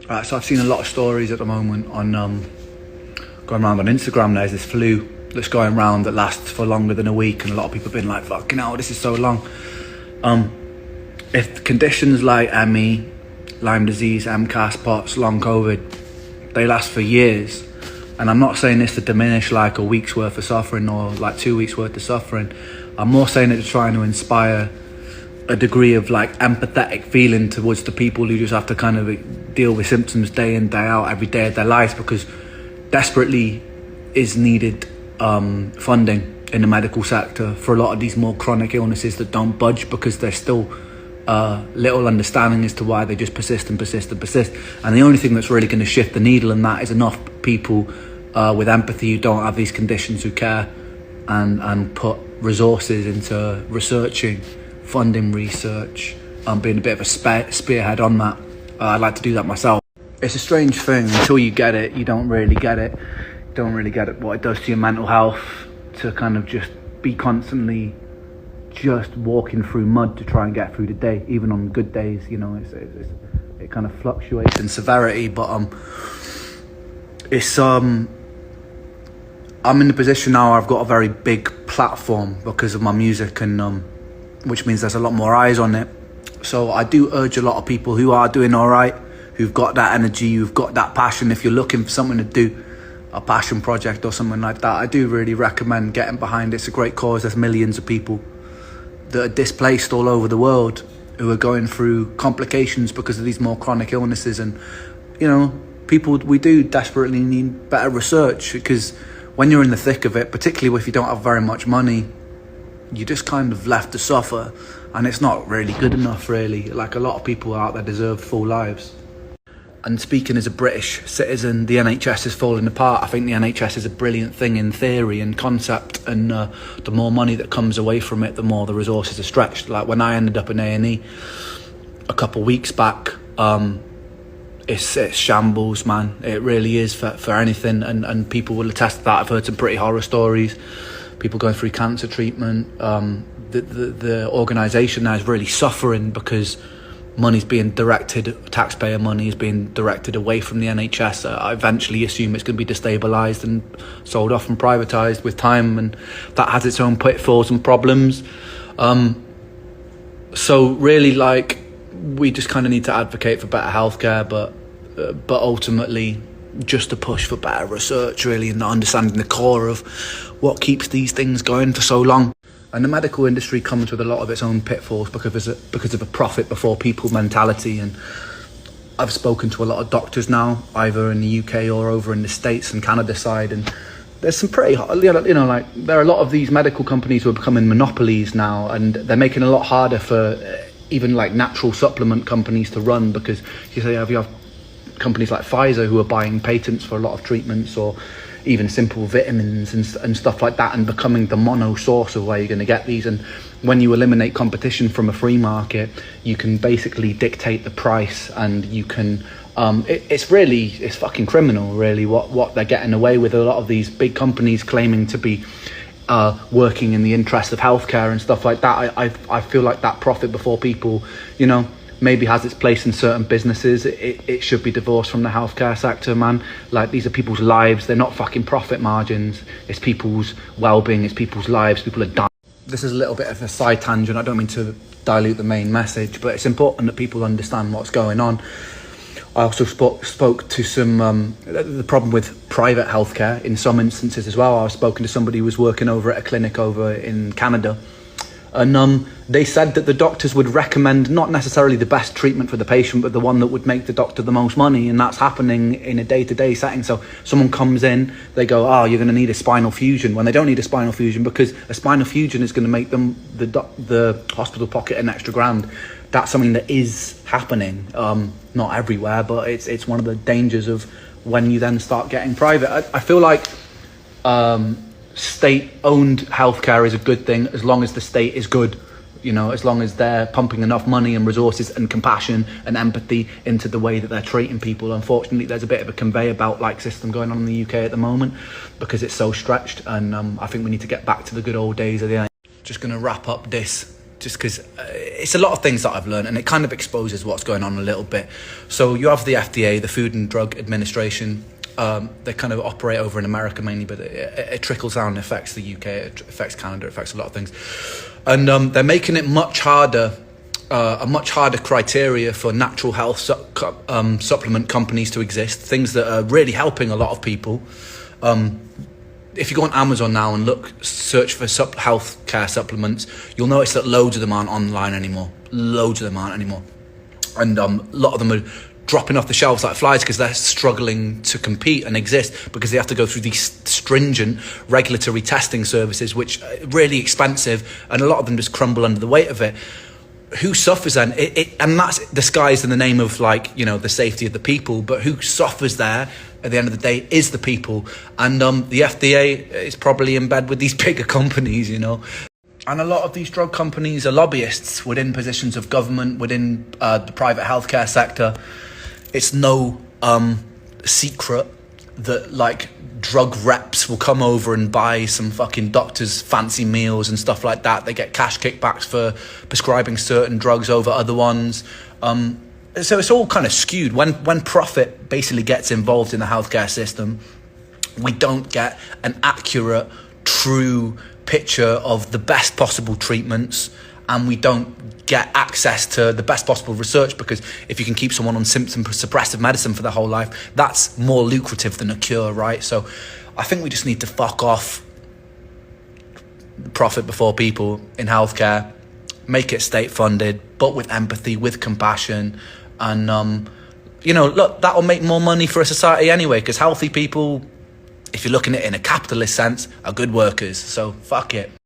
Right, so I've seen a lot of stories at the moment on going around on Instagram. There's this flu that's going around that lasts for longer than a week, and a lot of people have been like, fucking hell, this is so long. If conditions like ME, Lyme disease, MCAS, POTS, long COVID, they last for years, and I'm not saying this to diminish like a week's worth of suffering or like 2 weeks worth of suffering. I'm more saying it to try to inspire a degree of like empathetic feeling towards the people who just have to kind of deal with symptoms day in, day out, every day of their lives, because desperately is needed funding in the medical sector for a lot of these more chronic illnesses that don't budge, because there's still little understanding as to why they just persist and persist and persist. And the only thing that's really going to shift the needle in that is enough people with empathy who don't have these conditions, who care and put resources into researching, funding research, being a bit of a spearhead on that. I'd like to do that myself. It's a strange thing. Until you get it, you don't really get it. You don't really get it, what it does to your mental health, to kind of just be constantly just walking through mud to try and get through the day, even on good days. You know, it kind of fluctuates in severity, but I'm in the position now where I've got a very big platform because of my music, and which means there's a lot more eyes on it. So I do urge a lot of people who are doing all right, who've got that energy, who've got that passion, if you're looking for something to do, a passion project or something like that, I do really recommend getting behind it. It's a great cause. There's millions of people that are displaced all over the world who are going through complications because of these more chronic illnesses. And, you know, people, we do desperately need better research, because when you're in the thick of it, particularly if you don't have very much money, you're just kind of left to suffer, and it's not really good enough, really. Like, a lot of people out there deserve full lives. And speaking as a British citizen, the NHS is falling apart. I think the NHS is a brilliant thing in theory and concept, and the more money that comes away from it, the more the resources are stretched. Like when I ended up in A&E a couple of weeks back, it's shambles, man. It really is for anything, and people will attest to that. I've heard some pretty horror stories. People going through cancer treatment. The organisation now is really suffering because money's being directed, taxpayer money is being directed away from the NHS. I eventually assume it's going to be destabilised and sold off and privatised with time, and that has its own pitfalls and problems. So really, like, we just kind of need to advocate for better healthcare, but ultimately just to push for better research, really, and understanding the core of what keeps these things going for so long. And the medical industry comes with a lot of its own pitfalls because of a profit before people mentality. And I've spoken to a lot of doctors now, either in the UK or over in the States and Canada side, and there's some pretty, you know, like, there are a lot of these medical companies who are becoming monopolies now, and they're making it a lot harder for even like natural supplement companies to run, because you have companies like Pfizer who are buying patents for a lot of treatments, or even simple vitamins and stuff like that, and becoming the mono source of where you're going to get these. And when you eliminate competition from a free market, you can basically dictate the price, and you can it's fucking criminal, really, what they're getting away with. A lot of these big companies claiming to be working in the interest of healthcare and stuff like that. I feel like that profit before people, you know, maybe has its place in certain businesses. It should be divorced from the healthcare sector, man. Like, these are people's lives. They're not fucking profit margins. It's people's well-being. It's people's lives. People are dying. This is a little bit of a side tangent. I don't mean to dilute the main message, but it's important that people understand what's going on. I also spoke to some the problem with private healthcare in some instances as well. I was spoken to somebody who was working over at a clinic over in Canada, and they said that the doctors would recommend not necessarily the best treatment for the patient, but the one that would make the doctor the most money. And that's happening in a day-to-day setting. So someone comes in, they go, oh, you're going to need a spinal fusion, when they don't need a spinal fusion, because a spinal fusion is going to make them, the hospital pocket, an extra grand. That's something that is happening, not everywhere, but it's one of the dangers of when you then start getting private. I feel like state-owned healthcare is a good thing, as long as the state is good. You know, as long as they're pumping enough money and resources and compassion and empathy into the way that they're treating people. Unfortunately, there's a bit of a conveyor belt-like system going on in the UK at the moment because it's so stretched, and I think we need to get back to the good old days of the NHS. Just going to wrap up this just because it's a lot of things that I've learned, and it kind of exposes what's going on a little bit. So you have the FDA, the Food and Drug Administration. They kind of operate over in America mainly, but it trickles down and affects the UK, it affects Canada, it affects a lot of things. And they're making it much harder, a much harder criteria for natural health supplement companies to exist, things that are really helping a lot of people. If you go on Amazon now and search for healthcare supplements, you'll notice that loads of them aren't online anymore. Loads of them aren't anymore. And a lot of them are dropping off the shelves like flies because they're struggling to compete and exist, because they have to go through these stringent regulatory testing services, which are really expensive, and a lot of them just crumble under the weight of it. Who suffers then? And that's disguised in the name of, like, you know, the safety of the people, but who suffers there at the end of the day is the people. And the FDA is probably in bed with these bigger companies, you know. And a lot of these drug companies are lobbyists within positions of government, within the private healthcare sector. It's no secret that, like, drug reps will come over and buy some fucking doctors' fancy meals and stuff like that. They get cash kickbacks for prescribing certain drugs over other ones. So it's all kind of skewed. When profit basically gets involved in the healthcare system, we don't get an accurate, true picture of the best possible treatments, and we don't get access to the best possible research, because if you can keep someone on symptom suppressive medicine for their whole life, that's more lucrative than a cure, right? So I think we just need to fuck off profit before people in healthcare, make it state funded, but with empathy, with compassion, and you know, look, that'll make more money for a society anyway, because healthy people, if you're looking at it in a capitalist sense, are good workers. So fuck it.